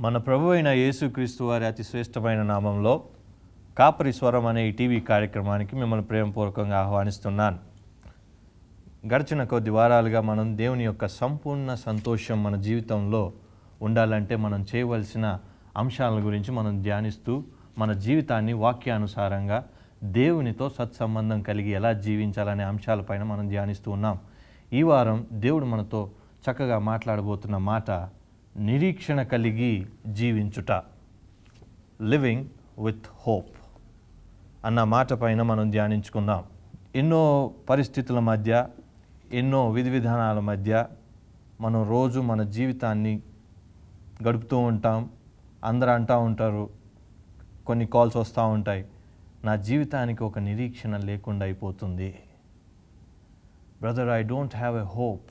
మన ప్రభువైన యేసుక్రీస్తు వారి అతి శ్రేష్టమైన నామంలో కాపరి స్వరం అనే ఈ టీవీ కార్యక్రమానికి మిమ్మల్ని ప్రేమపూర్వకంగా ఆహ్వానిస్తున్నాను. గడిచిన కొద్ది వారాలుగా మనం దేవుని యొక్క సంపూర్ణ సంతోషం మన జీవితంలో ఉండాలంటే మనం చేయవలసిన అంశాల గురించి మనం ధ్యానిస్తూ మన జీవితాన్ని వాక్యానుసారంగా దేవునితో సత్సంబంధం కలిగి ఎలా జీవించాలనే అంశాలపైన మనం ధ్యానిస్తూ ఉన్నాం. ఈ వారం దేవుడు మనతో చక్కగా మాట్లాడబోతున్న మాట నిరీక్షణ కలిగి జీవించుట, లివింగ్ విత్ హోప్ అన్న మాట పైన మనం ధ్యానించుకుందాం. ఎన్నో పరిస్థితుల మధ్య, ఎన్నో విధి విధానాల మధ్య మనం రోజు మన జీవితాన్ని గడుపుతూ ఉంటాం. అందరూ అంటూ ఉంటారు, కొన్ని కాల్స్ వస్తూ ఉంటాయి, నా జీవితానికి ఒక నిరీక్షణ లేకుండా అయిపోతుంది. Brother, I don't have a hope.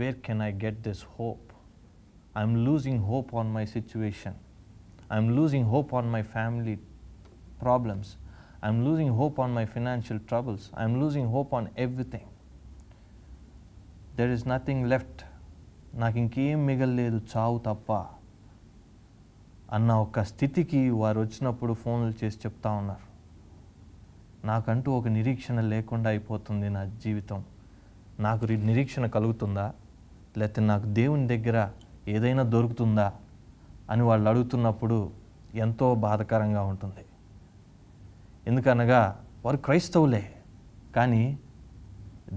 Where can I get this hope? I'm losing hope on my situation. I'm losing hope on my family problems. I'm losing hope on my financial troubles. I'm losing hope on everything. There is nothing left. నాకు ఇంకేం మిగలలేదు, చావు తప్ప అన్న ఒక స్థితికి వారు వచ్చినప్పుడు ఫోన్లు చేసి చెప్తా ఉన్నారు, నాకంటూ ఒక నిరీక్షణ లేకుండా అయిపోతుంది నా జీవితం. నాకు నిరీక్షణ కలుగుతుందా, లేకపోతే నాకు దేవుని దగ్గర ఏదైనా దొరుకుతుందా అని వాళ్ళు అడుగుతున్నప్పుడు ఎంతో బాధకరంగా ఉంటుంది. ఎందుకనగా వారు క్రైస్తవులే, కానీ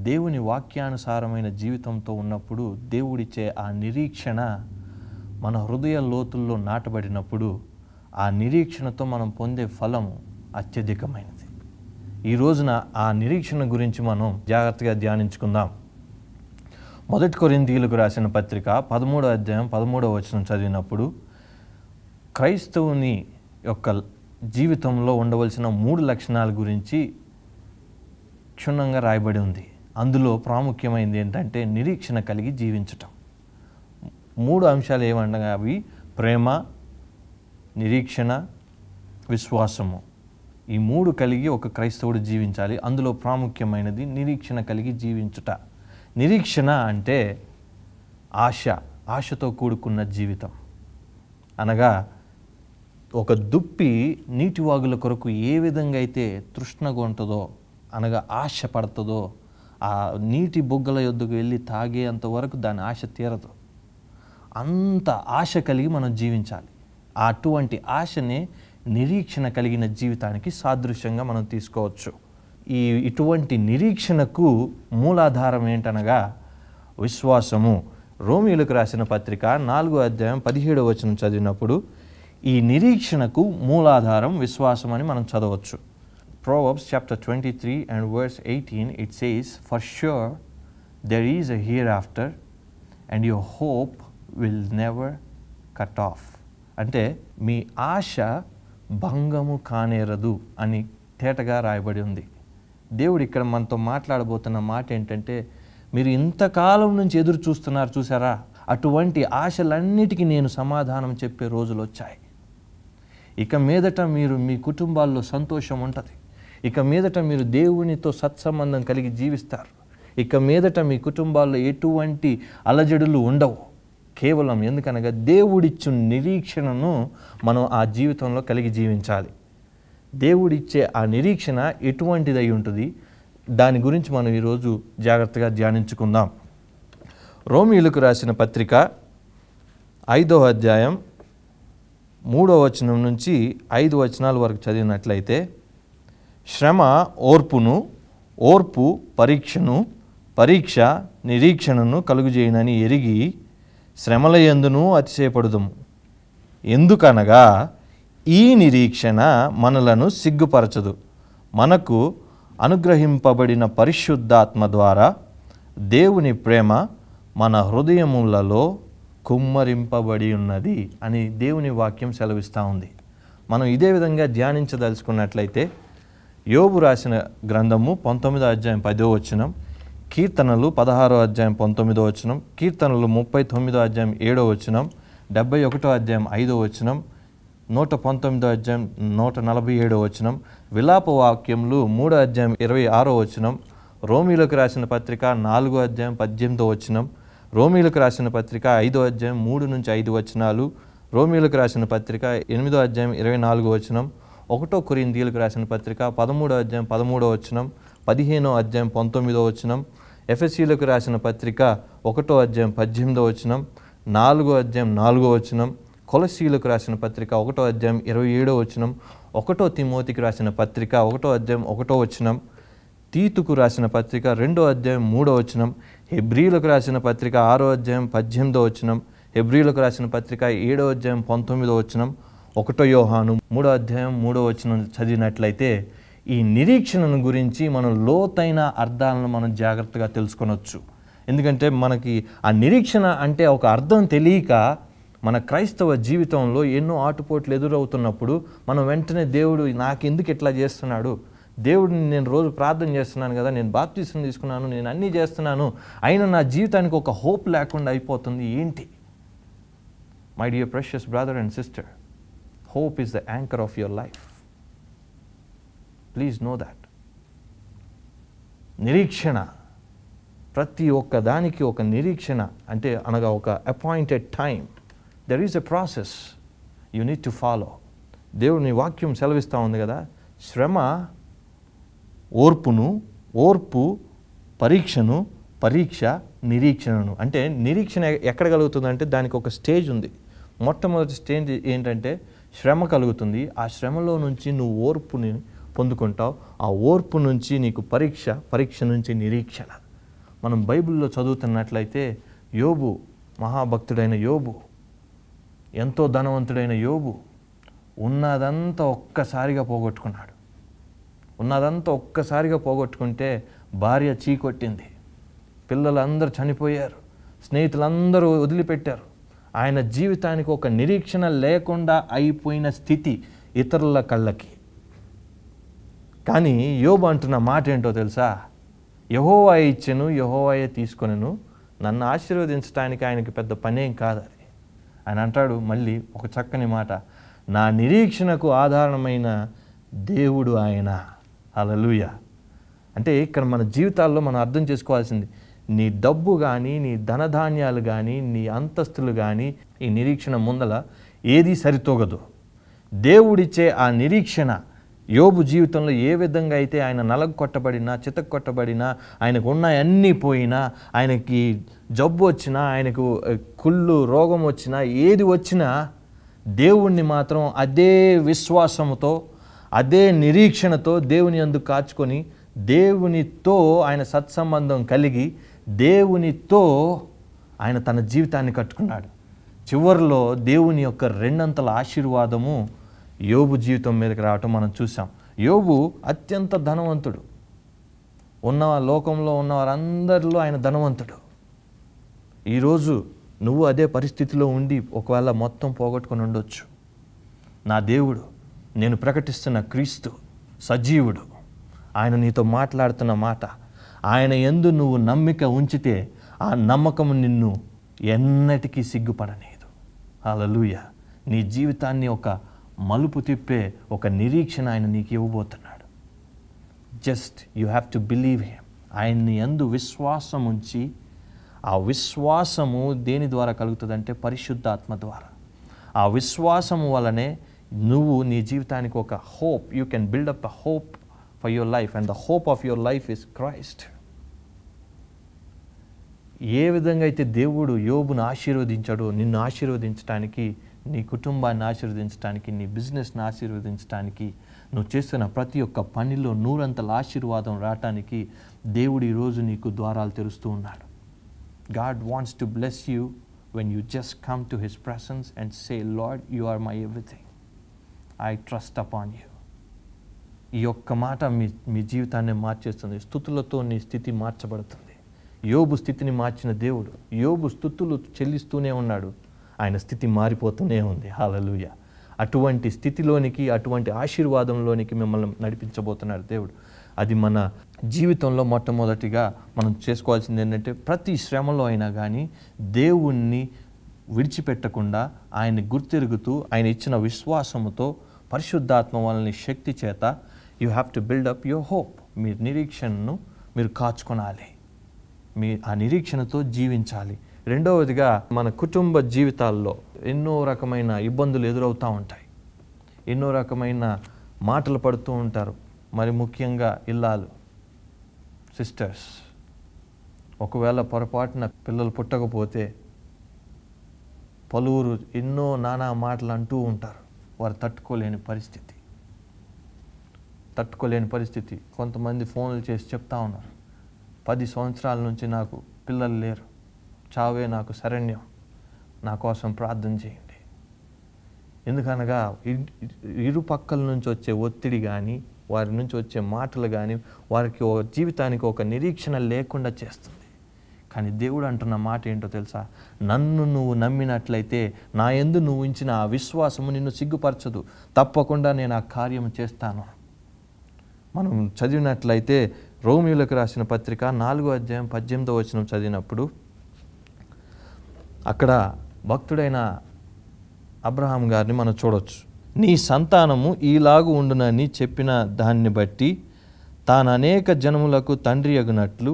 దేవుని వాక్యానుసారమైన జీవితంతో ఉన్నప్పుడు దేవుడిచ్చే ఆ నిరీక్షణ మన హృదయ లోతుల్లో నాటబడినప్పుడు ఆ నిరీక్షణతో మనం పొందే ఫలం అత్యధికమైనది. ఈ రోజున ఆ నిరీక్షణ గురించి మనం జాగ్రత్తగా ధ్యానించుకుందాం. 1 కొరింథీయులకు రాసిన పత్రిక 13వ అధ్యాయం 13వ వచనం చదివినప్పుడు క్రైస్తవుని యొక్క జీవితంలో ఉండవలసిన 3 లక్షణాల గురించి క్షుణ్ణంగా రాయబడి ఉంది. అందులో ప్రాముఖ్యమైనది ఏంటంటే నిరీక్షణ కలిగి జీవించటం. 3 అంశాలు ఏమనగా అవి ప్రేమ, నిరీక్షణ, విశ్వాసము. ఈ 3 కలిగి ఒక క్రైస్తవుడు జీవించాలి. అందులో ప్రాముఖ్యమైనది నిరీక్షణ కలిగి జీవించుట. నిరీక్షణ అంటే ఆశతో కూడుకున్న జీవితం. అనగా ఒక దుప్పి నీటివాగుల కొరకు ఏ విధంగా అయితే తృష్ణగా ఉంటుందో, అనగా ఆశ పడుతుందో, ఆ నీటి బొగ్గల యొద్దకు వెళ్ళి తాగేంత వరకు దాని ఆశ తీరదు. అంత ఆశ కలిగి మనం జీవించాలి. అటువంటి ఆశనే నిరీక్షణ కలిగిన జీవితానికి సాదృశ్యంగా మనం తీసుకోవచ్చు. ఇటువంటి నిరీక్షణకు మూలాధారం ఏంటనగా విశ్వాసము. రోమీయులకు రాసిన పత్రిక 4వ అధ్యాయం 17వ వచనం చదివినప్పుడు ఈ నిరీక్షణకు మూలాధారం విశ్వాసం అని మనం చదవచ్చు. Proverbs chapter 23 and verse 18 it says, "For sure there is a hereafter and your hope will never cut off." అంటే మీ ఆశ భంగము కానేరదు అని తేటగా రాయబడి ఉంది. దేవుడు ఇక్కడ మనతో మాట్లాడబోతున్న మాట ఏంటంటే, మీరు ఇంతకాలం నుంచి ఎదురు చూస్తున్నారు చూసారా, అటువంటి ఆశలన్నిటికీ నేను సమాధానం చెప్పే రోజులు వచ్చాయి. ఇక మీదట మీరు మీ కుటుంబాల్లో సంతోషం ఉంటుంది. ఇక మీదట మీరు దేవునితో సత్సంబంధం కలిగి జీవిస్తారు. ఇక మీదట మీ కుటుంబాల్లో ఎటువంటి అలజడులు ఉండవు. కేవలం ఎందుకనగా దేవుడిచ్చు నిరీక్షణను మనం ఆ జీవితంలో కలిగి జీవించాలి. దేవుడిచ్చే ఆ నిరీక్షణ ఎటువంటిదై ఉంటుంది, దాని గురించి మనం ఈరోజు జాగ్రత్తగా ధ్యానించుకుందాం. రోమీయులకు రాసిన పత్రిక 5వ అధ్యాయం 3వ వచనం నుంచి 5 వచనాల వరకు చదివినట్లయితే, శ్రమ ఓర్పును, ఓర్పు పరీక్షను, పరీక్ష నిరీక్షణను కలుగుజేయునని ఎరిగి శ్రమల యందును అతిశయపడుదుము. ఎందుకనగా ఈ నిరీక్షణ మనలను సిగ్గుపరచదు, మనకు అనుగ్రహింపబడిన పరిశుద్ధాత్మ ద్వారా దేవుని ప్రేమ మన హృదయములలో కుమ్మరింపబడి ఉన్నది అని దేవుని వాక్యం సెలవిస్తూ ఉంది. మనం ఇదే విధంగా ధ్యానించదలుచుకున్నట్లయితే యోబు రాసిన గ్రంథము 19వ అధ్యాయం 10వ వచనం, కీర్తనలు 16వ అధ్యాయం 19వ వచనం, కీర్తనలు 39వ అధ్యాయం 7వ వచనం, 71వ అధ్యాయం 5వ వచనం, 119వ అధ్యాయం 147వ వచనం, విలాప వాక్యములు 3వ అధ్యాయం 26వ వచనం, రోమీయులకు రాసిన పత్రిక 4వ అధ్యాయం 18వ వచనం, రోమీయులకు రాసిన పత్రిక 5వ అధ్యాయం 3 నుంచి 5 వచనాలు, రోమీయులకు రాసిన పత్రిక 8వ అధ్యాయం 24వ వచనం, 1 కొరింథీయులకు రాసిన పత్రిక 13వ అధ్యాయం 13వ వచనం, 15వ అధ్యాయం 19వ వచనం, ఎఫెసీయులకు రాసిన పత్రిక 1వ అధ్యాయం 18వ వచనం, 4వ అధ్యాయం 4వ వచనం, కొలస్సీయులకు రాసిన పత్రిక 1వ అధ్యాయం 27వ వచనం, 1 తిమోతికి రాసిన పత్రిక 1వ అధ్యాయం 1వ వచనం, తీతుకు రాసిన పత్రిక 2వ అధ్యాయం 3వ వచనం, హెబ్రీయులకు రాసిన పత్రిక 6వ అధ్యాయం 18వ వచనం, హెబ్రీయులకు రాసిన పత్రిక 7వ అధ్యాయం 19వ వచనం, 1 యోహాను 3వ అధ్యాయం 3వ వచనం చదివినట్లయితే ఈ నిరీక్షణను గురించి మనం లోతైన అర్థాలను మనం జాగ్రత్తగా తెలుసుకొనొచ్చు. ఎందుకంటే మనకి ఆ నిరీక్షణ అంటే ఒక అర్థం తెలియక మన క్రైస్తవ జీవితంలో ఎన్నో ఆటుపోట్లు ఎదురవుతున్నప్పుడు మనం వెంటనే దేవుడు నాకు ఎందుకు ఇట్లా చేస్తున్నాడు, దేవుడిని నేను రోజు ప్రార్థన చేస్తున్నాను కదా, నేను బాప్తిసం తీసుకున్నాను, నేను అన్నీ చేస్తున్నాను, అయినా నా జీవితానికి ఒక హోప్ లేకుండా అయిపోతుంది ఏంటి? My dear precious brother and sister, hope is the anchor of your life. Please know that. నిరీక్షణ, ప్రతి ఒక్క దానికి ఒక నిరీక్షణ అంటే అనగా ఒక appointed time. There is a process you need to follow. దేవుని వాక్యం సెలవిస్తూ ఉంది కదా, శ్రమ ఓర్పు పరీక్షను, పరీక్ష నిరీక్షణను. అంటే నిరీక్షణ ఎక్కడ కలుగుతుందంటే దానికి ఒక స్టేజ్ ఉంది. మొట్టమొదటి స్టేజ్ ఏంటంటే శ్రమ కలుగుతుంది. ఆ శ్రమలో నుంచి నువ్వు ఓర్పుని పొందుకుంటావు. ఆ ఓర్పు నుంచి నీకు పరీక్ష నుంచి నిరీక్షణ. మనం బైబిల్లో చదువుతున్నట్లయితే యోబు, మహాభక్తుడైన యోబు, ఎంతో ధనవంతుడైన యోబు ఉన్నదంతా ఒక్కసారిగా పోగొట్టుకుంటే భార్య చీకొట్టింది, పిల్లలందరూ చనిపోయారు, స్నేహితులందరూ వదిలిపెట్టారు. ఆయన జీవితానికి ఒక నిరీక్షణ లేకుండా అయిపోయిన స్థితి ఇతరుల కళ్ళకి. కానీ యోబు అంటున్న మాట ఏంటో తెలుసా? యెహోవా ఇచ్చెను, యెహోవాయే తీసుకొనెను, నన్ను ఆశీర్వదించడానికి ఆయనకి పెద్ద పనేం కాదు అది. ఆయన అంటాడు మళ్ళీ ఒక చక్కని మాట, నా నిరీక్షణకు ఆధారమైన దేవుడు ఆయన. హల్లెలూయా. అంటే ఇక్కడ మన జీవితాల్లో మనం అర్థం చేసుకోవాల్సింది, నీ డబ్బు కానీ, నీ ధనధాన్యాలు కానీ, నీ అంతస్తులు కానీ ఈ నిరీక్షణ ముందల ఏది సరితూగదు. దేవుడిచ్చే ఆ నిరీక్షణ యోబు జీవితంలో ఏ విధంగా అయితే ఆయన నలగొట్టబడినా, చితక్కొట్టబడినా, ఆయనకు ఉన్న అన్నీ పోయినా, ఆయనకి జబ్బు వచ్చినా, ఆయనకు కుళ్ళు రోగం వచ్చినా, ఏది వచ్చినా దేవుణ్ణి మాత్రం అదే విశ్వాసముతో, అదే నిరీక్షణతో దేవుని యందు కాచుకొని, దేవునితో ఆయన సత్సంబంధం కలిగి, దేవునితో ఆయన తన జీవితాన్ని కట్టుకున్నాడు. చివరిలో దేవుని యొక్క రెండంతల ఆశీర్వాదము యోబు జీవితం మీదకి రావటం మనం చూసాం. యోబు అత్యంత ధనవంతుడు, లోకంలో ఉన్న వారందరిలో ఆయన ధనవంతుడు. ఈరోజు నువ్వు అదే పరిస్థితిలో ఉండి ఒకవేళ మొత్తం పోగొట్టుకొని ఉండొచ్చు. నా దేవుడు, నేను ప్రకటిస్తున్న క్రీస్తు సజీవుడు. ఆయన నీతో మాట్లాడుతున్న మాట, ఆయన యందు నువ్వు నమ్మిక ఉంచితే ఆ నమ్మకం నిన్ను ఎన్నటికీ సిగ్గుపడనేదు. హల్లెలూయా. నీ జీవితాన్ని ఒక మలుపు తిప్పే ఒక నిరీక్షణ ఆయన నీకు ఇవ్వబోతున్నాడు. Just you have to believe him. ఆయన్ని యందు విశ్వాసం ఉంచి, ఆ విశ్వాసము దేని ద్వారా కలుగుతుందంటే పరిశుద్ధాత్మ ద్వారా. ఆ విశ్వాసము వలనే నువ్వు నీ జీవితానికి ఒక hope, you can build up a hope for your life, and the hope of your life is Christ. ఏ విధంగా అయితే దేవుడు యోబును ఆశీర్వదించాడో, నిన్ను ఆశీర్వదించడానికి, నీ కుటుంబాన్ని ఆశీర్వదించడానికి, నీ బిజినెస్ని ఆశీర్వదించడానికి, నువ్వు చేస్తున్న ప్రతి ఒక్క పనిలో నూరంతల ఆశీర్వాదం రావటానికి దేవుడు ఈరోజు నీకు ద్వారాలు తెరుస్తూ ఉన్నాడు. God wants to bless you when you just come to His presence and say, Lord, you are my everything. I trust upon you. ఈ ఒక్క మాట మీ జీవితాన్ని మార్చేస్తుంది. స్తుతులతో నీ స్థితి మార్చబడుతుంది. యోబు స్థితిని మార్చిన దేవుడు యోబు స్తుతులు చెల్లిస్తూనే ఉన్నాడు, ఆయన స్థితి మారిపోతూనే ఉంది. హల్లెలూయా. అటువంటి స్థితిలోనికి, అటువంటి ఆశీర్వాదంలోనికి మిమ్మల్ని నడిపించబోతున్నాడు దేవుడు. అది మన జీవితంలో మొట్టమొదటిగా మనం చేసుకోవాల్సింది ఏంటంటే, ప్రతి శ్రమలో అయినా కానీ దేవుణ్ణి విడిచిపెట్టకుండా ఆయన్ని గుర్తెరుగుతూ, ఆయన ఇచ్చిన విశ్వాసముతో, పరిశుద్ధాత్మ వలన శక్తి చేత you have to build up your hope. మీ నిరీక్షణను మీరు కాచుకొనాలి, ఆ నిరీక్షణతో జీవించాలి. రెండవదిగా మన కుటుంబ జీవితాల్లో ఎన్నో రకమైన ఇబ్బందులు ఎదురవుతూ ఉంటాయి, ఎన్నో రకమైన మాటలు పడుతూ ఉంటారు. మరి ముఖ్యంగా ఇల్లాలు, సిస్టర్స్, ఒకవేళ పొరపాటున పిల్లలు పుట్టకపోతే పలువురు ఎన్నో నానా మాటలు అంటూ ఉంటారు. వారు తట్టుకోలేని పరిస్థితి. కొంతమంది ఫోన్లు చేసి చెప్తా ఉన్నారు, 10 సంవత్సరాల నుంచి నాకు పిల్లలు లేరు, చావే నాకు శరణ్యం, నా కోసం ప్రార్థన చేయండి. ఎందుకనగా ఇరు పక్కల నుంచి వచ్చే ఒత్తిడి కానీ, వారి నుంచి వచ్చే మాటలు కానీ వారికి జీవితానికి ఒక నిరీక్షణ లేకుండా చేస్తుంది. కానీ దేవుడు అంటున్న మాట ఏంటో తెలుసా? నన్ను నువ్వు నమ్మినట్లయితే, నా యందు నువ్వు ఉంచిన ఆ విశ్వాసము నిన్ను సిగ్గుపరచదు, తప్పకుండా నేను ఆ కార్యం చేస్తాను. మనం చదివినట్లయితే రోమీయులకు రాసిన పత్రిక 4వ అధ్యాయం 18వ వచనం చదివినప్పుడు అక్కడ భక్తుడైన అబ్రహాం గారిని మనం చూడవచ్చు. నీ సంతానము ఈలాగు ఉండునని చెప్పిన దాన్ని బట్టి తాను అనేక జనములకు తండ్రి అగునట్లు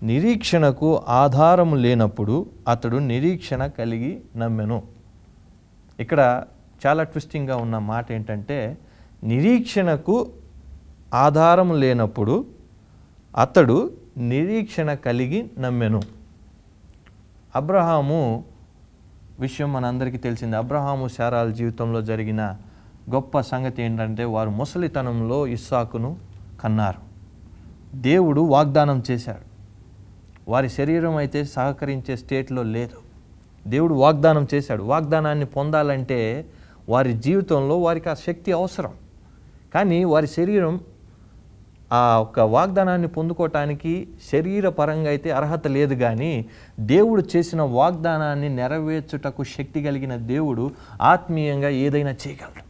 నిరీక్షణకు ఆధారము లేనప్పుడు అతడు నిరీక్షణ కలిగి నమ్మెను. ఇక్కడ చాలా ట్విస్టింగ్గా ఉన్న మాట ఏంటంటే, నిరీక్షణకు ఆధారము లేనప్పుడు అతడు నిరీక్షణ కలిగి నమ్మెను. అబ్రహాము విషయం మనందరికీ తెలిసింది. అబ్రహాము శారాల జీవితంలో జరిగిన గొప్ప సంగతి ఏంటంటే, వారు ముసలితనంలో ఇస్సాకును కన్నారు. దేవుడు వాగ్దానం చేశాడు. వారి శరీరం అయితే సహకరించే స్టేట్లో లేదు. దేవుడు వాగ్దానం చేశాడు. వాగ్దానాన్ని పొందాలంటే వారి జీవితంలో వారికి ఆ శక్తి అవసరం. కానీ వారి శరీరం ఆ ఒక వాగ్దానాన్ని పొందుకోవటానికి శరీరపరంగా అయితే అర్హత లేదు. కానీ దేవుడు చేసిన వాగ్దానాన్ని నెరవేర్చుటకు శక్తి కలిగిన దేవుడు ఆత్మీయంగా ఏదైనా చేయగలడు.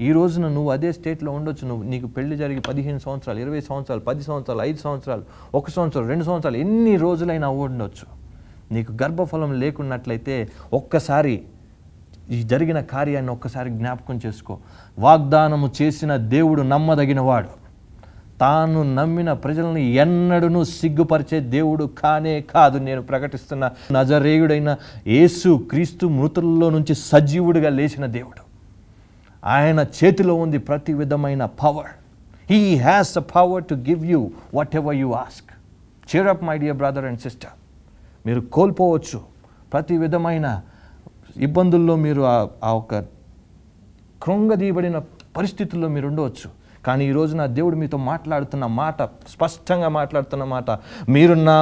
ఈ రోజున నువ్వు అదే స్టేట్లో ఉండొచ్చు. నీకు పెళ్లి జరిగి 15 సంవత్సరాలు, 20 సంవత్సరాలు, 10 సంవత్సరాలు, 5 సంవత్సరాలు, 1 సంవత్సరం, 2 సంవత్సరాలు, ఎన్ని రోజులైనా ఉండొచ్చు. నీకు గర్భఫలం లేకున్నట్లయితే ఒక్కసారి ఈ జరిగిన కార్యాన్ని ఒక్కసారి జ్ఞాపకం చేసుకో. వాగ్దానము చేసిన దేవుడు నమ్మదగినవాడు. తాను నమ్మిన ప్రజలను ఎన్నడూ సిగ్గుపరిచే దేవుడు కానే కాదు. నేను ప్రకటిస్తున్న నజరేయుడైన యేసు క్రీస్తు మృతుల్లో నుంచి సజీవుడిగా లేచిన దేవుడు. ఆయన చేతిలో ఉంది ప్రతి విధమైన power. He has the power to give you what ever you ask. cheer up my dear brother and sister. మీరు కోల్పోవచ్చు, ప్రతి విధమైన ఇబ్బందుల్లో మీరు ఆ ఒక కృంగదీయబడిన పరిస్థితుల్లో మీరు ఉండవచ్చు. కానీ ఈరోజు నా దేవుడు మీతో మాట్లాడుతున్న మాట, స్పష్టంగా మాట్లాడుతున్న మాట, మీరు నా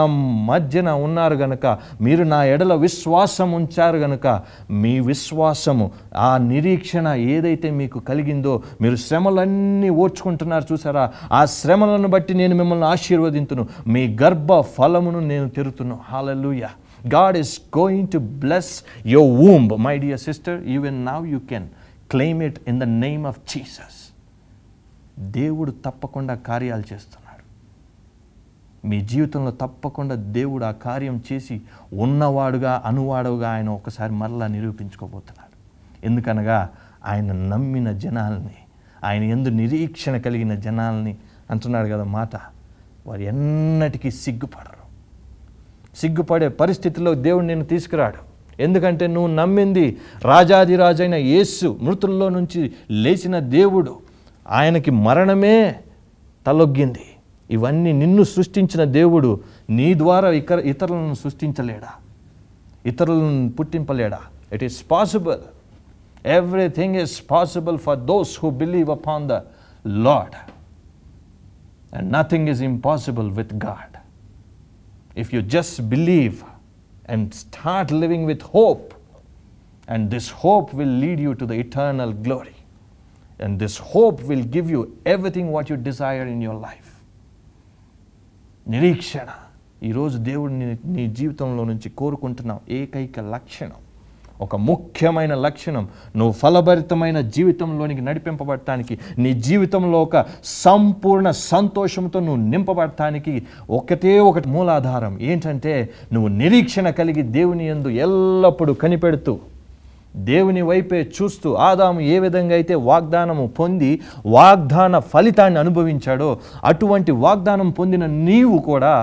మధ్యన ఉన్నారు గనుక, మీరు నా ఎడల విశ్వాసం ఉంచారు గనుక, మీ విశ్వాసము, ఆ నిరీక్షణ ఏదైతే మీకు కలిగిందో, మీరు శ్రమలన్నీ ఓర్చుకుంటున్నారు చూసారా, ఆ శ్రమలను బట్టి నేను మిమ్మల్ని ఆశీర్వదింతును, మీ గర్భ ఫలమును నేను తెరుతును. హల్లెలూయా. God is going to bless your womb, my dear sister. Even now you can claim it in the name of Jesus. దేవుడు తప్పకుండా కార్యాలు చేస్తున్నాడు. మీ జీవితంలో తప్పకుండా దేవుడు ఆ కార్యం చేసి ఉన్నవాడుగా అనువాడుగా ఆయన ఒకసారి మరలా నిరూపించుకోబోతున్నాడు. ఎందుకనగా ఆయన నమ్మిన జనాల్ని, ఆయన యందు నిరీక్షణ కలిగిన జనాల్ని అంటున్నాడు కదా మాట, వారు ఎన్నటికీ సిగ్గుపడే పరిస్థితిలో దేవుడు నిన్ను తీసుకురాడు. ఎందుకంటే నువ్వు నమ్మింది రాజాదిరాజైన యేసు, మృతుల్లో నుంచి లేచిన దేవుడు. ఆయనకి మరణమే తలొగ్గింది. ఇవన్నీ నిన్ను సృష్టించిన దేవుడు నీ ద్వారా ఇతరులను సృష్టించలేడా? ఇతరులను పుట్టింపలేడా? It is possible. Everything is possible for those who believe upon the Lord. And nothing is impossible with God. If you just believe and start living with hope, and this hope will lead you to the eternal glory, and this hope will give you everything what you desire in your life. నిరీక్షణ ఈరోజు దేవుడు నీ జీవితంలో నుంచి కోరుకుంటున్న ఏకైక లక్షణం, ఒక ముఖ్యమైన లక్షణం, నువ్వు ఫలభరితమైన జీవితంలోనికి నడిపింపబడటానికి, నీ జీవితంలో ఒక సంపూర్ణ సంతోషంతో నువ్వు నింపబడటానికి ఒకటే ఒకటి మూలాధారం ఏంటంటే, నువ్వు నిరీక్షణ కలిగి దేవుని యందు ఎల్లప్పుడూ కనిపెడుతూ దేవుని వైపే చూస్తూ, ఆదాము ఏ విధంగా అయితే వాగ్దానము పొంది వాగ్దాన ఫలితాన్ని అనుభవించాడో, అటువంటి వాగ్దానం పొందిన నీవు కూడా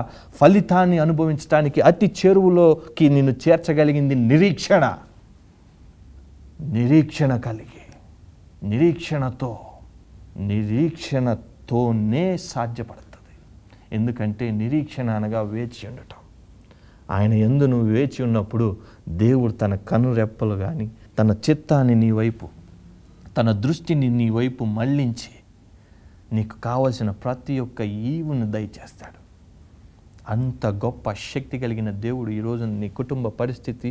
ఫలితాన్ని అనుభవించడానికి అతి చేరువలోకి నిన్ను చేర్చగలిగింది నిరీక్షణ. నిరీక్షణ కలిగి, నిరీక్షణతోనే సాధ్యపడుతుంది. ఎందుకంటే నిరీక్షణ అనగా వేచి ఉండటం. ఆయన యందు నువ్వు వేచి ఉన్నప్పుడు దేవుడు తన కనురెప్పలు కానీ తన చిత్తాన్ని నీ వైపు, తన దృష్టిని నీ వైపు మళ్ళించి నీకు కావలసిన ప్రతి ఒక్క ఈవును దయచేస్తాడు. అంత గొప్ప శక్తి కలిగిన దేవుడు ఈరోజు నీ కుటుంబ పరిస్థితి,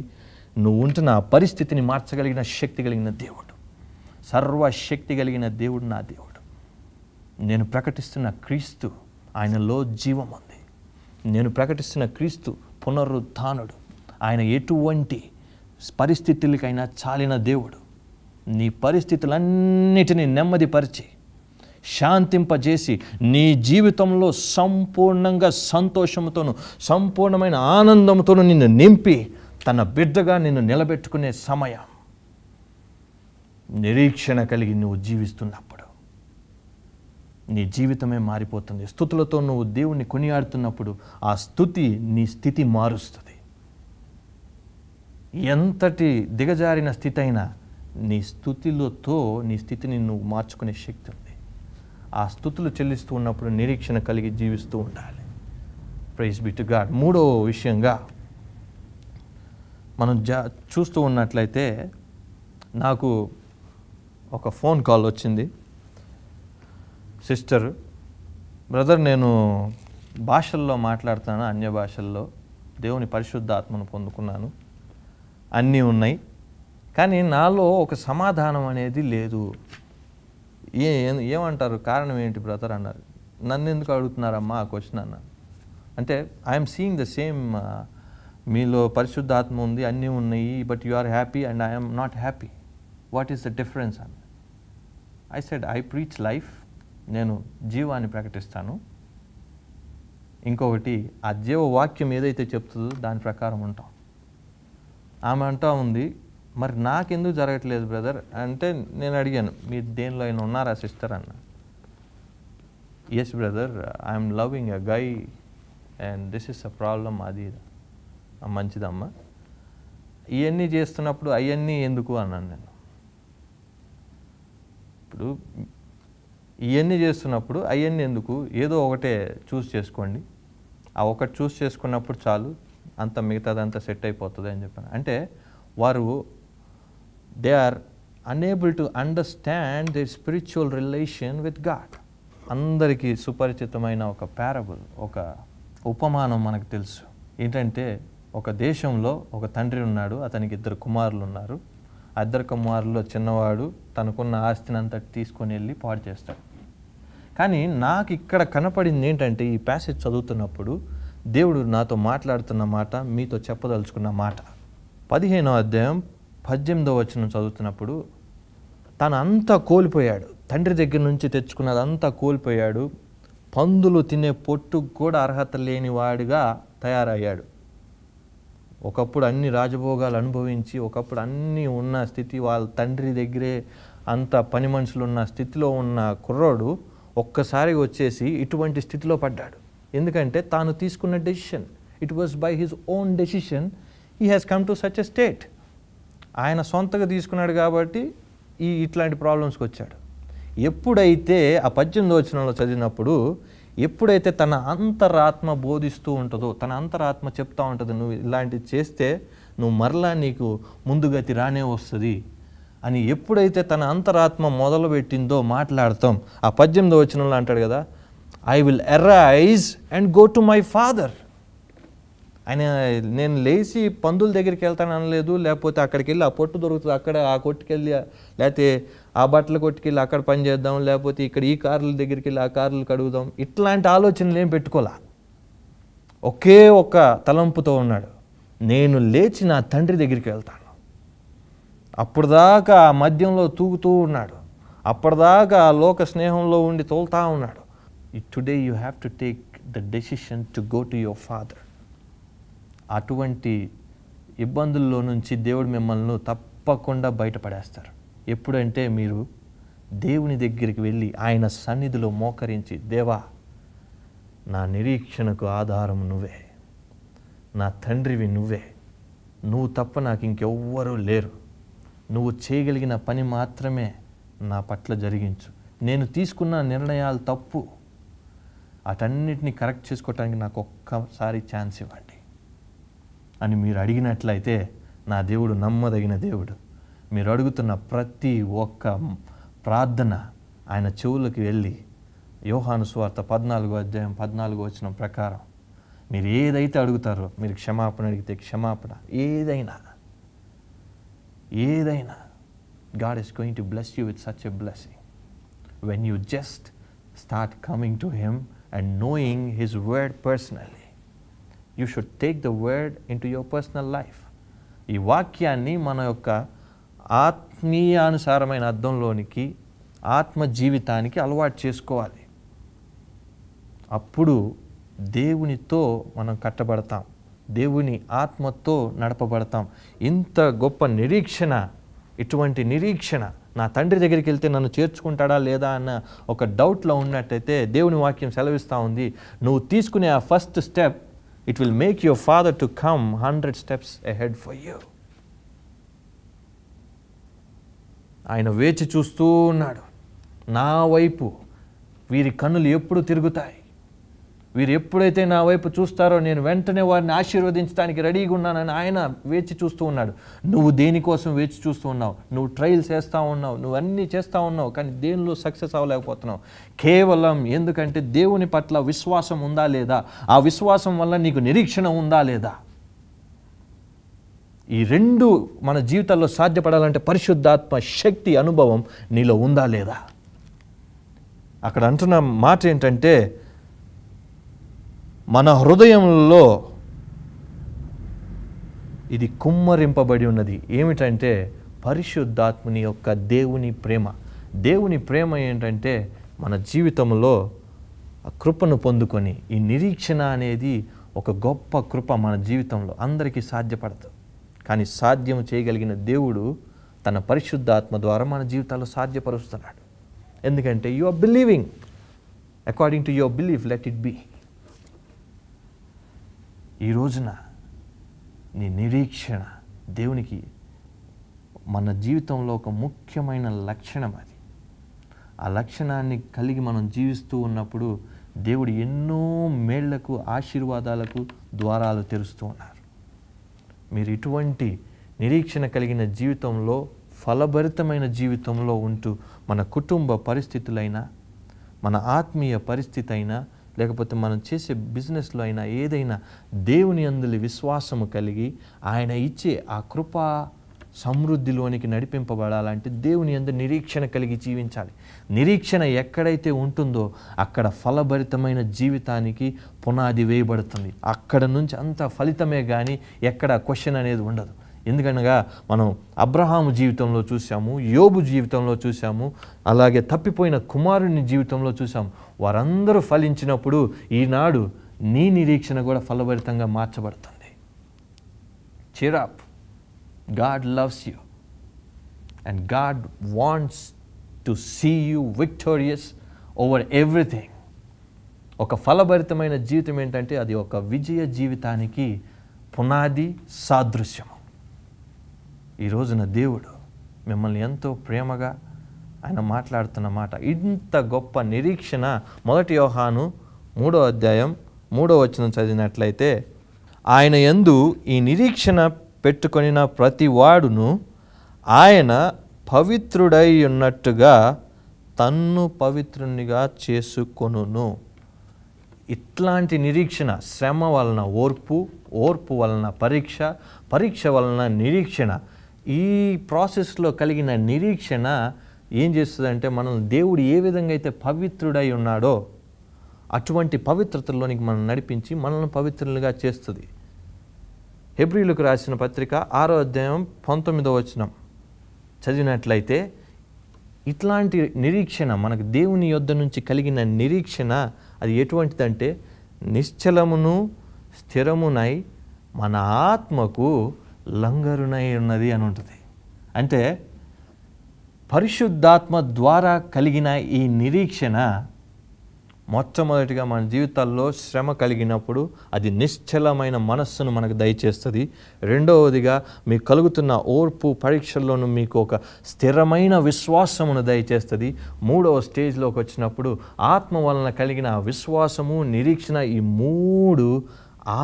నువ్వు ఉంటున్న ఆ పరిస్థితిని మార్చగలిగిన శక్తి కలిగిన దేవుడు, సర్వశక్తి కలిగిన దేవుడు నా దేవుడు. నేను ప్రకటిస్తున్న క్రీస్తు, ఆయనలో జీవం ఉంది. నేను ప్రకటిస్తున్న క్రీస్తు పునరుత్థానుడు. ఆయన ఎటువంటి పరిస్థితులకైనా చాలిన దేవుడు. నీ పరిస్థితులన్నిటినీ నెమ్మదిపరిచి శాంతింపజేసి నీ జీవితంలో సంపూర్ణంగా సంతోషంతోనూ సంపూర్ణమైన ఆనందంతోనూ నిన్ను నింపి తన బిడ్డగా నిన్ను నిలబెట్టుకునే సమయం. నిరీక్షణ కలిగి నువ్వు జీవిస్తున్నప్పుడు నీ జీవితమే మారిపోతుంది. స్తుతులతో నువ్వు దేవుణ్ణి కొనియాడుతున్నప్పుడు ఆ స్తుతి నీ స్థితి మారుస్తుంది. ఎంతటి దిగజారిన స్థితి అయినా నీ స్తుతిలతో నీ స్థితిని నువ్వు మార్చుకునే శక్తి ఉంది. ఆ స్తుతులు చెల్లిస్తూ ఉన్నప్పుడు నిరీక్షణ కలిగి జీవిస్తూ ఉండాలి. Praise be to God. మూడో విషయంగా మనం చూస్తూ ఉన్నట్లయితే నాకు ఒక ఫోన్ కాల్ వచ్చింది. సిస్టర్, బ్రదర్, నేను భాషల్లో మాట్లాడుతాను, అన్య భాషల్లో. దేవుని పరిశుద్ధాత్మను పొందుకున్నాను, అన్నీ ఉన్నాయి, కానీ నాలో ఒక సమాధానం అనేది లేదు. ఏమంటారు, కారణం ఏంటి బ్రదర్ అన్నారు. నన్ను ఎందుకు అడుగుతున్నారమ్మా ఆ క్వశ్చన్ అన్నాను. అంటే ఐఎమ్ సీయింగ్ ద సేమ్, మీలో పరిశుద్ధాత్మ ఉంది, అన్నీ ఉన్నాయి, but you are happy and I'm not happy. What is the difference అన్న. I said I preach life. నేను జీవాన్ని ప్రకటిస్తాను. ఇంకొకటి, ఆ జీవ వాక్యం ఏదైతే చెప్తుందో దాని ప్రకారం ఉంటాం. ఆమె అంటా ఉంది, మరి నాకెందుకు జరగట్లేదు బ్రదర్ అంటే, నేను అడిగాను, మీరు దేనిలో అయినా ఉన్నారా సిస్టర్ అన్న. Yes brother, I'm loving a guy and this is a problem. అది మంచిదమ్మా. ఇవన్నీ చేస్తున్నప్పుడు అవన్నీ ఎందుకు అన్నాను నేను. ఇప్పుడు ఇవన్నీ చేస్తున్నప్పుడు అవన్నీ ఎందుకు, ఏదో ఒకటే చూస్ చేసుకోండి. ఆ ఒకటి చూస్ చేసుకున్నప్పుడు చాలు, అంత మిగతాదంతా సెట్ అయిపోతుంది అని చెప్పాను. అంటే వారు they are unable to understand the spiritual relation with God. అందరికీ సుపరిచితమైన ఒక పారబుల్, ఒక ఉపమానం మనకు తెలుసు. ఏంటంటే, ఒక దేశంలో ఒక తండ్రి ఉన్నాడు, అతనికి 2 కుమారులు ఉన్నారు. ఆ 2 కుమారుల్లో చిన్నవాడు తనకున్న ఆస్తిని అంతటి తీసుకొని వెళ్ళి పాడు చేస్తాడు. కానీ నాకు ఇక్కడ కనపడింది ఏంటంటే, ఈ ప్యాసేజ్ చదువుతున్నప్పుడు దేవుడు నాతో మాట్లాడుతున్న మాట, మీతో చెప్పదలుచుకున్న మాట. 15వ అధ్యాయం 18వ వచనం చదువుతున్నప్పుడు, తను అంతా కోల్పోయాడు, తండ్రి దగ్గర నుంచి తెచ్చుకున్నదంతా కోల్పోయాడు. పందులు తినే పొట్టుకు కూడా అర్హత లేని వాడిగా తయారయ్యాడు. ఒకప్పుడు అన్ని రాజభోగాలు అనుభవించి, ఒకప్పుడు అన్నీ ఉన్న స్థితి, వాళ్ళ తండ్రి దగ్గరే అంత పని మనుషులు ఉన్న స్థితిలో ఉన్న కుర్రోడు ఒక్కసారిగా వచ్చేసి ఇటువంటి స్థితిలో పడ్డాడు. ఎందుకంటే తాను తీసుకున్న decision, it was by his own decision he has come to such a state. ఆయన సొంతగా తీసుకున్నాడు కాబట్టి ఇట్లాంటి ప్రాబ్లమ్స్కి వచ్చాడు. ఎప్పుడైతే ఆ 18వ వచనంలో చదివినప్పుడు, ఎప్పుడైతే తన అంతరాత్మ బోధిస్తూ ఉంటుందో, తన అంతరాత్మ చెప్తూ ఉంటుంది, నువ్వు ఇలాంటివి చేస్తే నువ్వు మరలా నీకు ముందుగతి రానే వస్తుంది అని ఎప్పుడైతే తన అంతరాత్మ మొదలుపెట్టిందో మాట్లాడతాం, ఆ 18వ వచనంలో అంటాడు కదా, I will arise and go to my father. ఆయన నేను లేచి పందుల దగ్గరికి వెళ్తాను అనలేదు, లేకపోతే అక్కడికి వెళ్ళి ఆ పొట్టు దొరుకుతుంది అక్కడ ఆ కొట్టుకెళ్ళి, లేకపోతే ఆ బట్టల కొట్టుకెళ్ళి అక్కడ పని చేద్దాం, లేకపోతే ఇక్కడ ఈ కార్ల దగ్గరికి వెళ్ళి ఆ కార్లు కడుగుదాం, ఇట్లాంటి ఆలోచనలు ఏం పెట్టుకోలే. ఒకే ఒక్క తలంపుతో ఉన్నాడు, నేను లేచి నా తండ్రి దగ్గరికి వెళ్తాను. అప్పటిదాకా ఆ మద్యంలో తూగుతూ ఉన్నాడు, అప్పటిదాకా ఆ లోక స్నేహంలో ఉండి తోలుతా ఉన్నాడు. Today you have to take the decision to go to your father. అటువంటి ఇబ్బందుల్లో నుంచి దేవుడు మిమ్మల్ని తప్పకుండా బయటపడేస్తారు. ఎప్పుడంటే మీరు దేవుని దగ్గరికి వెళ్ళి ఆయన సన్నిధిలో మోకరించి, దేవా, నా నిరీక్షణకు ఆధారం నువ్వే, నా తండ్రివి నువ్వే, నువ్వు తప్ప నాకు ఇంకెవ్వరూ లేరు, నువ్వు చేయగలిగిన పని మాత్రమే నా పట్ల జరిగించు. నేను తీసుకున్న నిర్ణయాలు తప్పు, అటన్నిటిని కరెక్ట్ చేసుకోవటానికి నాకు ఒక్కసారి ఛాన్స్ ఇవ్వండి అని మీరు అడిగినట్లయితే నా దేవుడు నమ్మదగిన దేవుడు. మీరు అడుగుతున్న ప్రతి ఒక్క ప్రార్థన ఆయన చెవులకు వెళ్ళి యోహాను సువార్త 14వ అధ్యాయం 14వ వచనం ప్రకారం మీరు ఏదైతే అడుగుతారో, మీరు క్షమాపణ అడిగితే క్షమాపణ, ఏదైనా God is going to bless you with such a blessing when you just start coming to Him and knowing His word personally. You should take the word into your personal life. ఈ వాక్యాన్ని మన యొక్క ఆత్మీయానుసారమైన అర్థంలోనికి, ఆత్మ జీవితానికి అలవాటు చేసుకోవాలి. అప్పుడు దేవునితో మనం కట్టబడతాం, దేవుని ఆత్మతో నడపబడతాం. ఇంత గొప్ప నిరీక్షణ, ఇటువంటి నిరీక్షణ, నా తండ్రి దగ్గరికి వెళ్తే నన్ను చేర్చుకుంటాడా లేదా అన్న ఒక డౌట్లో ఉన్నట్టయితే దేవుని వాక్యం సెలవిస్తూ ఉంది, నువ్వు తీసుకునే ఆ first step, it will make your father to come 100 steps ahead for you. ఆయన వేచి చూస్తూ ఉన్నాడు, నా వైపు వీరి కన్నులు ఎప్పుడు తిరుగుతాయి, వీరు ఎప్పుడైతే నా వైపు చూస్తారో నేను వెంటనే వారిని ఆశీర్వదించడానికి రెడీగా ఉన్నానని ఆయన వేచి చూస్తూ ఉన్నాడు. నువ్వు దేనికోసం వేచి చూస్తూ ఉన్నావు? నువ్వు ట్రయల్స్ చేస్తూ ఉన్నావు, నువ్వు అన్నీ చేస్తూ ఉన్నావు, కానీ దేనిలో సక్సెస్ అవ్వలేకపోతున్నావు. కేవలం ఎందుకంటే దేవుని పట్ల విశ్వాసం ఉందా లేదా, ఆ విశ్వాసం వల్ల నీకు నిరీక్షణ ఉందా లేదా. ఈ రెండు మన జీవితాల్లో సాధ్యపడాలంటే పరిశుద్ధాత్మ శక్తి అనుభవం నీలో ఉందా లేదా. అక్కడ అంటున్న మాట ఏంటంటే, మన హృదయంలో ఇది కుమ్మరింపబడి ఉన్నది. ఏమిటంటే పరిశుద్ధాత్మని యొక్క దేవుని ప్రేమ. దేవుని ప్రేమ ఏంటంటే మన జీవితంలో ఆ కృపను పొందుకొని, ఈ నిరీక్షణ అనేది ఒక గొప్ప కృప మన జీవితంలో అందరికీ సాధ్యపడదు. కానీ సాధ్యం చేయగలిగిన దేవుడు తన పరిశుద్ధాత్మ ద్వారా మన జీవితాల్లో సాధ్యపరుస్తున్నాడు. ఎందుకంటే you are believing according to your belief, let it be. ఈ రోజున నీ నిరీక్షణ దేవునికి మన జీవితంలో ఒక ముఖ్యమైన లక్షణం అది. ఆ లక్షణాన్ని కలిగి మనం జీవిస్తూ ఉన్నప్పుడు దేవుడు ఎన్నో మేళ్లకు, ఆశీర్వాదాలకు ద్వారాలు తెరుస్తూ ఉన్నారు. మీరు ఇటువంటి నిరీక్షణ కలిగిన జీవితంలో, ఫలభరితమైన జీవితంలో ఉంటూ మన కుటుంబ పరిస్థితులైనా, మన ఆత్మీయ పరిస్థితి అయినా, లేకపోతే మనం చేసే బిజినెస్లో అయినా ఏదైనా దేవుని యందు విశ్వాసము కలిగి ఆయన ఇచ్చే ఆ కృపా సమృద్ధిలోనికి నడిపింపబడాలంటే దేవుని యందు నిరీక్షణ కలిగి జీవించాలి. నిరీక్షణ ఎక్కడైతే ఉంటుందో అక్కడ ఫలభరితమైన జీవితానికి పునాది వేయబడుతుంది. అక్కడ నుంచి అంత ఫలితమే కానీ ఎక్కడ క్వశ్చన్ అనేది ఉండదు. ఎందుకనగా మనం అబ్రహాము జీవితంలో చూసాము, యోబు జీవితంలో చూసాము, అలాగే తప్పిపోయిన కుమారుని జీవితంలో చూసాము. వారందరూ ఫలించినప్పుడు ఈనాడు నీ నిరీక్షణ కూడా ఫలభరితంగా మార్చబడుతుంది. cheer up. God loves you and God wants to see you victorious over everything. ఒక ఫలభరితమైన జీవితం ఏంటంటే అది ఒక విజయ జీవితానికి పునాది సాదృశ్యము. ఈ రోజున దేవుడు మిమ్మల్ని ఎంతో ప్రేమగా ఆయన మాట్లాడుతున్న మాట, ఇంత గొప్ప నిరీక్షణ. 1 యోహాను 3వ అధ్యాయం 3వ వచనం చదివినట్లయితే, ఆయన యందు ఈ నిరీక్షణ పెట్టుకొనిన ప్రతి వాడును ఆయన పవిత్రుడై ఉన్నట్టుగా తన్ను పవిత్రునిగా చేసుకొనును. ఇట్లాంటి నిరీక్షణ, శ్రమ వలన ఓర్పు, ఓర్పు వలన పరీక్ష, పరీక్ష వలన నిరీక్షణ, ఈ ప్రాసెస్లో కలిగిన నిరీక్షణ ఏం చేస్తుందంటే మనం దేవుడు ఏ విధంగా అయితే పవిత్రుడై ఉన్నాడో అటువంటి పవిత్రతలోనికి మనం నడిపించి మనల్ని పవిత్రులుగా చేస్తుంది. హెబ్రీయులకు రాసిన పత్రిక 6వ అధ్యాయం 19వ వచనం చదివినట్లయితే ఇట్లాంటి నిరీక్షణ మనకు దేవుని యొద్ద నుంచి కలిగిన నిరీక్షణ అది ఎటువంటిదంటే నిశ్చలమును స్థిరమునై మన ఆత్మకు లంగరునై ఉన్నది అని ఉంటుంది. అంటే పరిశుద్ధాత్మ ద్వారా కలిగిన ఈ నిరీక్షణ మొట్టమొదటిగా మన జీవితాల్లో శ్రమ కలిగినప్పుడు అది నిశ్చలమైన మనస్సును మనకు దయచేస్తుంది. రెండవదిగా మీకు కలుగుతున్న ఓర్పు పరీక్షల్లోనూ మీకు ఒక స్థిరమైన విశ్వాసమును దయచేస్తుంది. మూడవ స్టేజ్లోకి వచ్చినప్పుడు ఆత్మ వలన కలిగిన విశ్వాసము, నిరీక్షణ, ఈ మూడు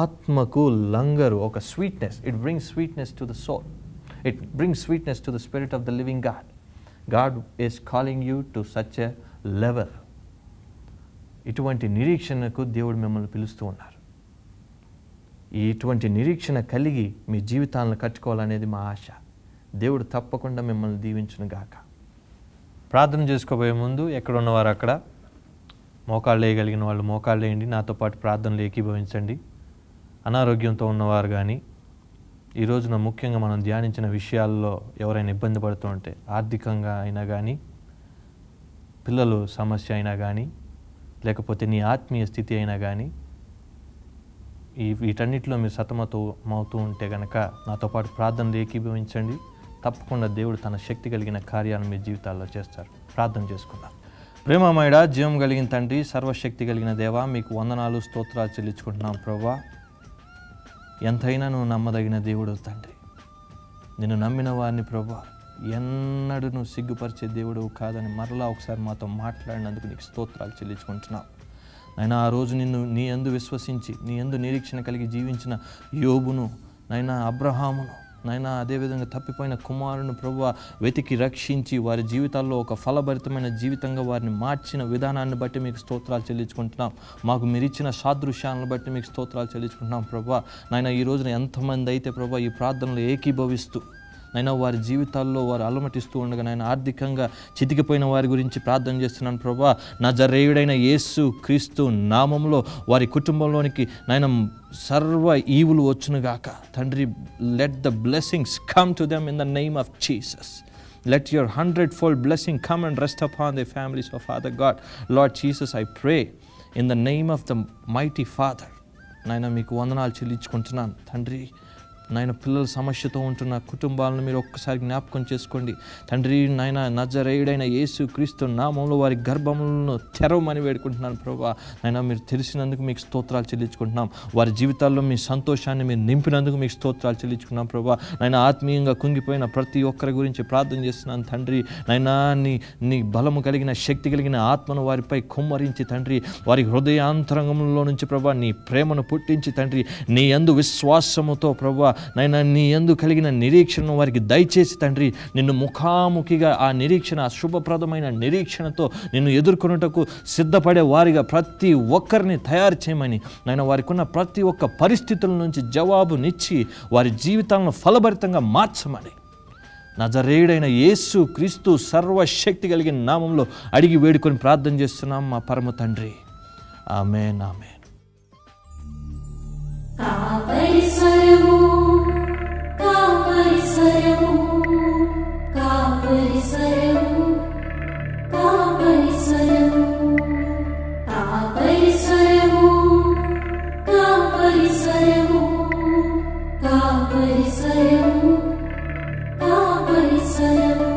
ఆత్మకు లంగరు, ఒక sweetness. It brings sweetness to the soul. It brings sweetness to the spirit of the living God. God is calling you to such a level. ఇటువంటి నిరీక్షణకు దేవుడు మిమ్మల్ని పిలుస్తూ ఉన్నారు. ఇటువంటి నిరీక్షణ కలిగి మీ జీవితాలను కట్టుకోవాలనేది మా ఆశ. దేవుడు తప్పకుండా మిమ్మల్ని దీవించును గాక. ప్రార్థన చేసుకోబోయే ముందు ఎక్కడున్నవారు అక్కడ మోకాళ్ళు వేయగలిగిన వాళ్ళు మోకాళ్ళు వేయండి. నాతో పాటు ప్రార్థనలు ఏకీభవించండి. అనారోగ్యంతో ఉన్నవారు కానీ, ఈ రోజున ముఖ్యంగా మనం ధ్యానించిన విషయాల్లో ఎవరైనా ఇబ్బంది పడుతూ ఉంటే, ఆర్థికంగా అయినా కానీ, పిల్లలు సమస్య అయినా కానీ, లేకపోతే నీ ఆత్మీయ స్థితి అయినా కానీ, వీటన్నిటిలో మీరు సతమతమవుతూ ఉంటే కనుక నాతో పాటు ప్రార్థనలు ఏకీభవించండి. తప్పకుండా దేవుడు తన శక్తి కలిగిన కార్యాలను మీ జీవితాల్లో చేస్తారు. ప్రార్థన చేసుకుందాం. ప్రేమమయుడా, జీవం కలిగిన తండ్రి, సర్వశక్తి కలిగిన దేవా, మీకు వందనాలు, స్తోత్రాలు చెల్లించుకుంటున్నాం ప్రభువా. ఎంతైనా నువ్వు నమ్మదగిన దేవుడు తండ్రి. నిన్ను నమ్మిన వారిని ప్రభువా ఎన్నడూ నువ్వు సిగ్గుపరిచే దేవుడు కాదని మరలా ఒకసారి మాతో మాట్లాడినందుకు నీకు స్తోత్రాలు చెల్లించుకుంటున్నావు. నైనా ఆ రోజు నీ యందు విశ్వసించి, నీ యందు నిరీక్షణ కలిగి జీవించిన యోబును, నైనా అబ్రహామును, నైనా అదేవిధంగా తప్పిపోయిన కుమారుని ప్రభువా వెతికి రక్షించి వారి జీవితాల్లో ఒక ఫలభరితమైన జీవితంగా వారిని మార్చిన విధానాన్ని బట్టి మీకు స్తోత్రాలు చెల్లించుకుంటున్నాం. మాకు మీరు ఇచ్చిన సాదృశ్యాలను బట్టి మీకు స్తోత్రాలు చెల్లించుకుంటున్నాం ప్రభువా. నైనా ఈ రోజున ఎంతమంది అయితే ప్రభువా ఈ ప్రార్థనలు ఏకీభవిస్తూ నైనా వారి జీవితాల్లో వారు అలమటిస్తూ ఉండగా, నైనా ఆర్థికంగా చితికిపోయిన వారి గురించి ప్రార్థన చేస్తున్నాను ప్రభువా. నజరేయుడైన యేసు క్రీస్తు నామంలో వారి కుటుంబంలోనికి నైనా సర్వ ఈవులు వచ్చునుగాక తండ్రి. Let the blessings come to them in the name of Jesus. Let your 100-fold blessing come and rest upon their families, oh Father God. Lord Jesus, I pray in the name of the mighty Father. నైనా మీకు వందనాలు చెల్లించుకుంటున్నాను తండ్రి. నాయన పిల్లల సమస్యతో ఉంటున్న కుటుంబాలను మీరు ఒక్కసారి జ్ఞాపకం చేసుకోండి తండ్రి. నాయన నజరేయుడైన యేసు క్రీస్తు నామంలో వారి గర్భములను తెరవమని వేడుకుంటున్నాను ప్రభువా. నాయన మీరు తెలిసినందుకు మీకు స్తోత్రాలు చెల్లించుకుంటున్నాం. వారి జీవితాల్లో మీ సంతోషాన్ని మీరు నింపినందుకు మీకు స్తోత్రాలు చెల్లించుకున్నాం ప్రభువా. నాయన ఆత్మీయంగా కుంగిపోయిన ప్రతి ఒక్కరి గురించి ప్రార్థన చేస్తున్నాను తండ్రి. నాయన నీ బలము కలిగిన శక్తి కలిగిన ఆత్మను వారిపై కుమ్మరించి తండ్రి, వారి హృదయాంతరంగంలో నుంచి ప్రభువా నీ ప్రేమను పుట్టించి తండ్రి, నీ యందు విశ్వాసముతో ప్రభువా నైనా నీ యందు కలిగిన నిరీక్షణను వారికి దయచేసి తండ్రి, నిన్ను ముఖాముఖిగా ఆ నిరీక్షణ, శుభప్రదమైన నిరీక్షణతో నిన్ను ఎదుర్కొనుటకు సిద్ధపడే వారిగా ప్రతి ఒక్కరిని తయారు చేయమని, నైనా వారికి ఉన్న ప్రతి ఒక్క పరిస్థితుల నుంచి జవాబునిచ్చి వారి జీవితాలను ఫలభరితంగా మార్చమని నజరేయుడైన యేసు క్రీస్తు సర్వశక్తి కలిగిన నామంలో అడిగి వేడుకొని ప్రార్థన చేస్తున్నాం మా పరమ తండ్రి. ఆమేన్, ఆమేన్. కాపరిస్వరము కాపరిస్వరము కాపరిస్వరము కాపరిస్వరము కాపరిస్వరము కాపరిస్వరము కాపరిస్వరము కాపరిస్వరము